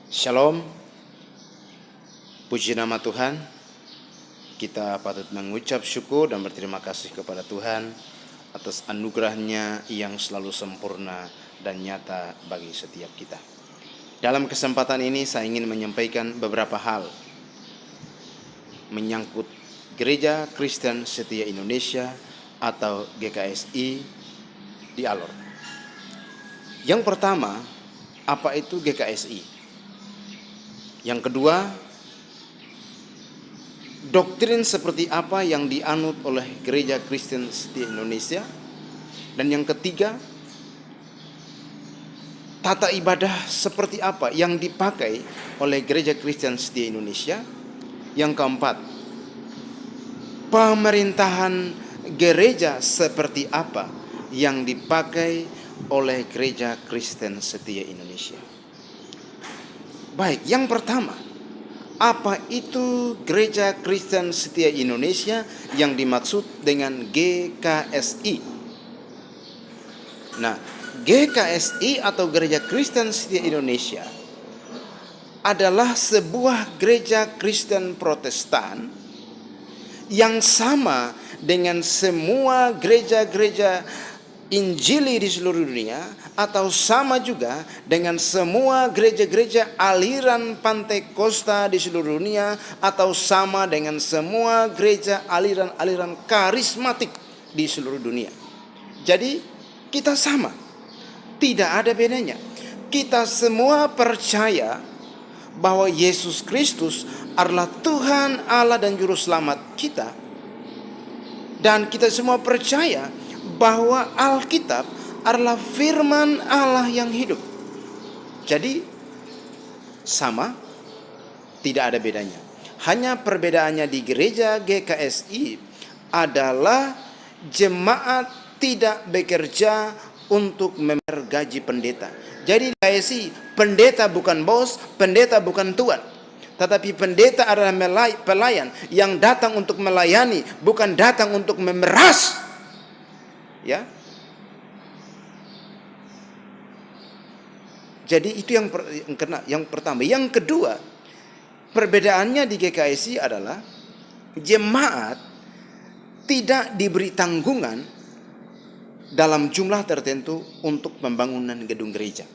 Shalom, puji nama Tuhan. Kita patut mengucap syukur dan berterima kasih kepada Tuhan atas anugerah-Nya yang selalu sempurna dan nyata bagi setiap kita. Dalam kesempatan ini saya ingin menyampaikan beberapa hal menyangkut Gereja Kristen Setia Indonesia atau GKSI di Alor. Yang pertama, apa itu GKSI? Yang kedua, doktrin seperti apa yang dianut oleh Gereja Kristen Setia Indonesia. Dan yang ketiga, tata ibadah seperti apa yang dipakai oleh Gereja Kristen Setia Indonesia. Yang keempat, pemerintahan gereja seperti apa yang dipakai oleh Gereja Kristen Setia Indonesia. Baik, yang pertama, apa itu Gereja Kristen Setia Indonesia yang dimaksud dengan GKSI? Nah, GKSI atau Gereja Kristen Setia Indonesia adalah sebuah gereja Kristen Protestan yang sama dengan semua gereja-gereja Injili di seluruh dunia, atau sama juga dengan semua gereja-gereja aliran Pantekosta di seluruh dunia, atau sama dengan semua gereja aliran-aliran karismatik di seluruh dunia. Jadi kita sama, tidak ada bedanya. Kita semua percaya bahwa Yesus Kristus adalah Tuhan Allah dan Juru Selamat kita. Dan kita semua percaya bahwa Alkitab adalah firman Allah yang hidup. Jadi sama, tidak ada bedanya. Hanya perbedaannya di gereja GKSI adalah jemaat tidak bekerja untuk membayar gaji pendeta. Jadi di GKSI, pendeta bukan bos, pendeta bukan tuan. Tetapi pendeta adalah pelayan yang datang untuk melayani, bukan datang untuk memeras. Ya. Jadi itu yang pertama. Yang kedua, perbedaannya di GKSI adalah jemaat tidak diberi tanggungan dalam jumlah tertentu untuk pembangunan gedung gereja.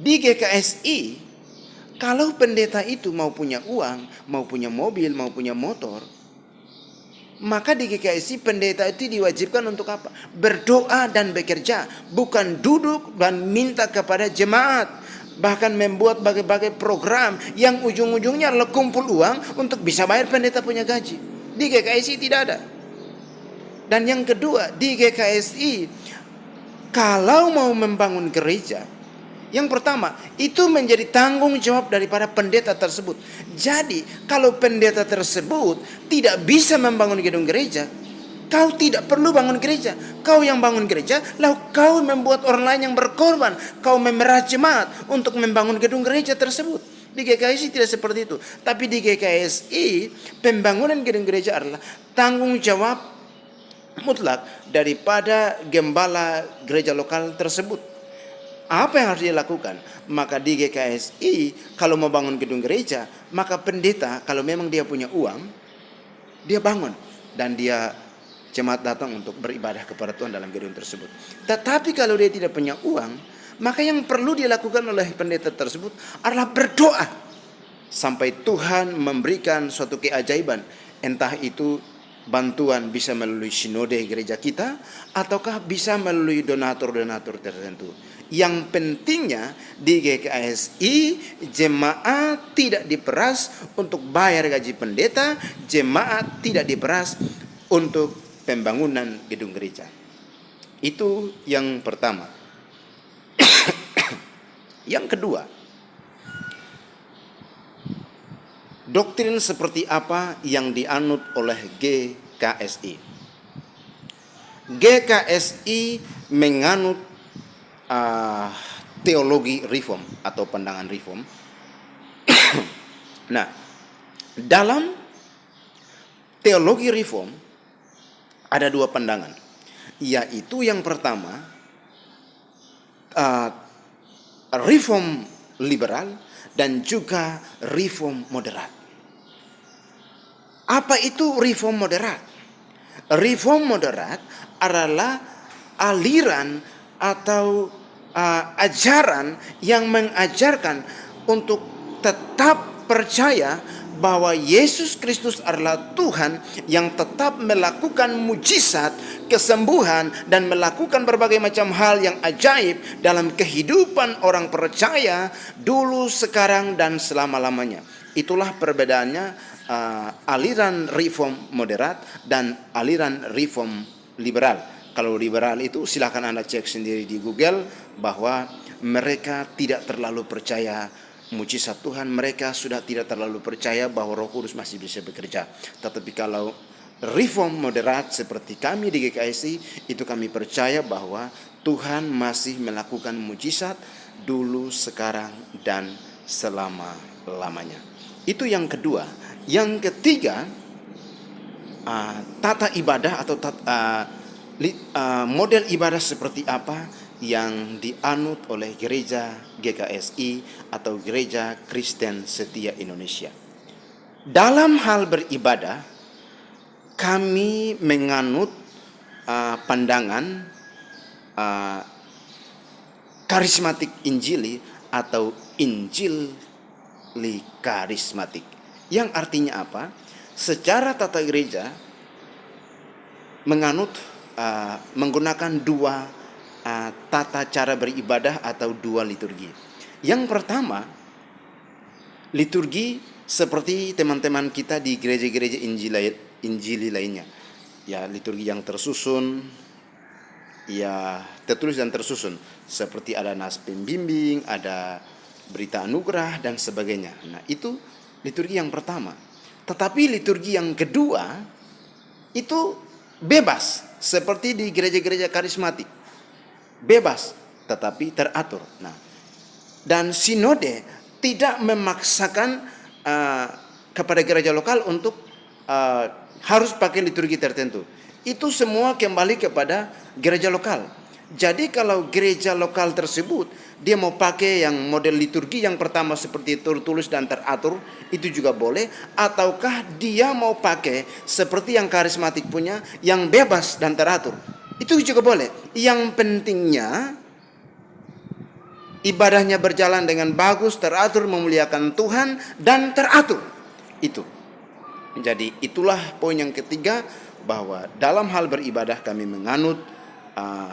Di GKSI, kalau pendeta itu mau punya uang, mau punya mobil, mau punya motor, maka di GKSI pendeta itu diwajibkan untuk apa? Berdoa dan bekerja, bukan duduk dan minta kepada jemaat. Bahkan membuat berbagai program yang ujung-ujungnya adalah kumpul uang untuk bisa bayar pendeta punya gaji. Di GKSI tidak ada. Dan yang kedua, di GKSI kalau mau membangun gereja, yang pertama, itu menjadi tanggung jawab daripada pendeta tersebut. Jadi, kalau pendeta tersebut tidak bisa membangun gedung gereja, kau tidak perlu bangun gereja. Kau yang bangun gereja, lalu kau membuat orang lain yang berkorban. Kau memerah jemaat untuk membangun gedung gereja tersebut. Di GKSI tidak seperti itu. Tapi di GKSI, pembangunan gedung gereja adalah tanggung jawab mutlak daripada gembala gereja lokal tersebut. Apa yang harus dilakukan? Maka di GKSI kalau mau bangun gedung gereja, maka pendeta kalau memang dia punya uang, dia bangun dan dia jemaat datang untuk beribadah kepada Tuhan dalam gedung tersebut. Tetapi kalau dia tidak punya uang, maka yang perlu dilakukan oleh pendeta tersebut adalah berdoa sampai Tuhan memberikan suatu keajaiban. Entah itu bantuan bisa melalui sinode gereja kita, ataukah bisa melalui donatur-donatur tertentu. Yang pentingnya di GKSI jemaat tidak diperas untuk bayar gaji pendeta, jemaat tidak diperas untuk pembangunan gedung gereja. Itu yang pertama. Yang kedua, doktrin seperti apa yang dianut oleh GKSI? GKSI menganut teologi reform atau pandangan reform. Nah, dalam teologi reform ada dua pandangan, yaitu yang pertama reform liberal, dan juga reform moderat. Apa itu reform moderat? Reform moderat adalah aliran atau ajaran yang mengajarkan untuk tetap percaya bahwa Yesus Kristus adalah Tuhan yang tetap melakukan mujizat, kesembuhan, dan melakukan berbagai macam hal yang ajaib dalam kehidupan orang percaya dulu, sekarang, dan selama-lamanya. Itulah perbedaannya aliran reform moderat dan aliran reform liberal. Kalau liberal itu silakan Anda cek sendiri di Google bahwa mereka tidak terlalu percaya mujizat Tuhan, mereka sudah tidak terlalu percaya bahwa Roh Kudus masih bisa bekerja. Tetapi kalau reform moderat seperti kami di GKSI, itu kami percaya bahwa Tuhan masih melakukan mujizat dulu, sekarang, dan selama-lamanya. Itu yang kedua. Yang ketiga, tata ibadah atau model ibadah seperti apa yang dianut oleh gereja GKSI atau Gereja Kristen Setia Indonesia. Dalam hal beribadah, kami menganut pandangan karismatik Injili atau Injili karismatik. Yang artinya apa? Secara tata gereja menggunakan dua tata cara beribadah atau dua liturgi. Yang pertama, liturgi seperti teman-teman kita di gereja-gereja Injili lainnya. Ya, liturgi yang tersusun, ya tertulis dan tersusun. Seperti ada nas pembimbing, ada berita anugerah, dan sebagainya. Nah, itu liturgi yang pertama. Tetapi liturgi yang kedua itu bebas, seperti di gereja-gereja karismatik. Bebas, tetapi teratur. Nah, dan sinode tidak memaksakan kepada gereja lokal untuk harus pakai liturgi tertentu. Itu semua kembali kepada gereja lokal. Jadi kalau gereja lokal tersebut dia mau pakai yang model liturgi yang pertama seperti tertulis dan teratur, itu juga boleh. Ataukah dia mau pakai seperti yang karismatik punya, yang bebas dan teratur, itu juga boleh. Yang pentingnya ibadahnya berjalan dengan bagus, teratur, memuliakan Tuhan, dan teratur. Itu. Jadi itulah poin yang ketiga, bahwa dalam hal beribadah kami menganut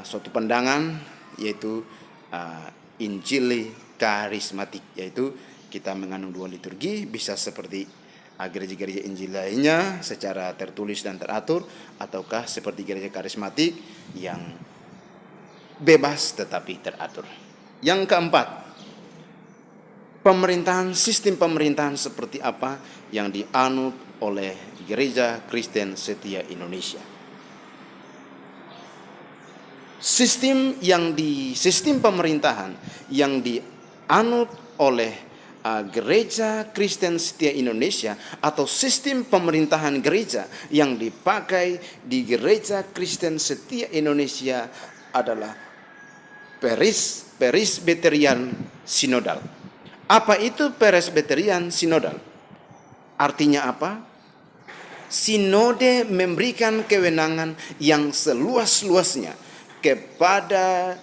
suatu pandangan, yaitu Injili karismatik, yaitu kita menganut dua liturgi, bisa seperti gereja-gereja Injil lainnya secara tertulis dan teratur, ataukah seperti gereja karismatik yang bebas tetapi teratur. Yang keempat, sistem pemerintahan seperti apa yang dianut oleh Gereja Kristen Setia Indonesia. Sistem pemerintahan yang dianut oleh Gereja Kristen Setia Indonesia atau sistem pemerintahan gereja yang dipakai di Gereja Kristen Setia Indonesia adalah Presbyterian Sinodal. Apa itu Presbyterian Sinodal? Artinya apa? Sinode memberikan kewenangan yang seluas-luasnya kepada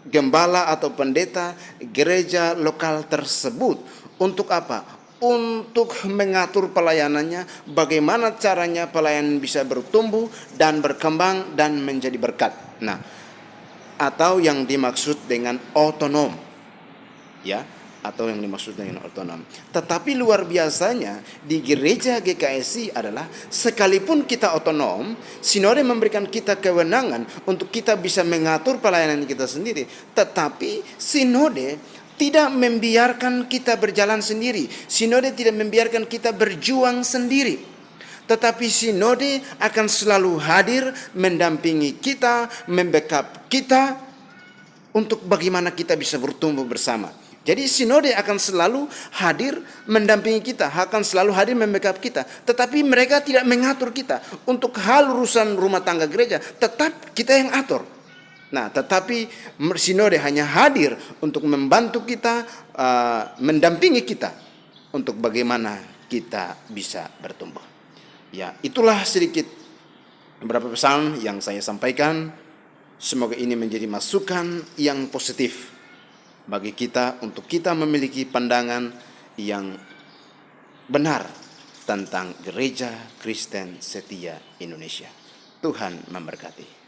gembala atau pendeta gereja lokal tersebut. Untuk apa? Untuk mengatur pelayanannya, bagaimana caranya pelayanan bisa bertumbuh dan berkembang dan menjadi berkat. Nah, atau yang dimaksud dengan otonom, ya, atau yang dimaksud dengan otonom. Tetapi luar biasanya di gereja GKSI adalah sekalipun kita otonom, sinode memberikan kita kewenangan untuk kita bisa mengatur pelayanan kita sendiri. Tetapi sinode tidak membiarkan kita berjalan sendiri. Sinode tidak membiarkan kita berjuang sendiri. Tetapi sinode akan selalu hadir mendampingi kita, membackup kita untuk bagaimana kita bisa bertumbuh bersama. Jadi sinode akan selalu hadir mendampingi kita, akan selalu hadir membackup kita. Tetapi mereka tidak mengatur kita. Untuk hal urusan rumah tangga gereja, tetap kita yang atur. Nah, tetapi sinode hanya hadir untuk membantu kita, mendampingi kita untuk bagaimana kita bisa bertumbuh. Ya, itulah sedikit beberapa pesan yang saya sampaikan. Semoga ini menjadi masukan yang positif bagi kita untuk kita memiliki pandangan yang benar tentang Gereja Kristen Setia Indonesia. Tuhan memberkati.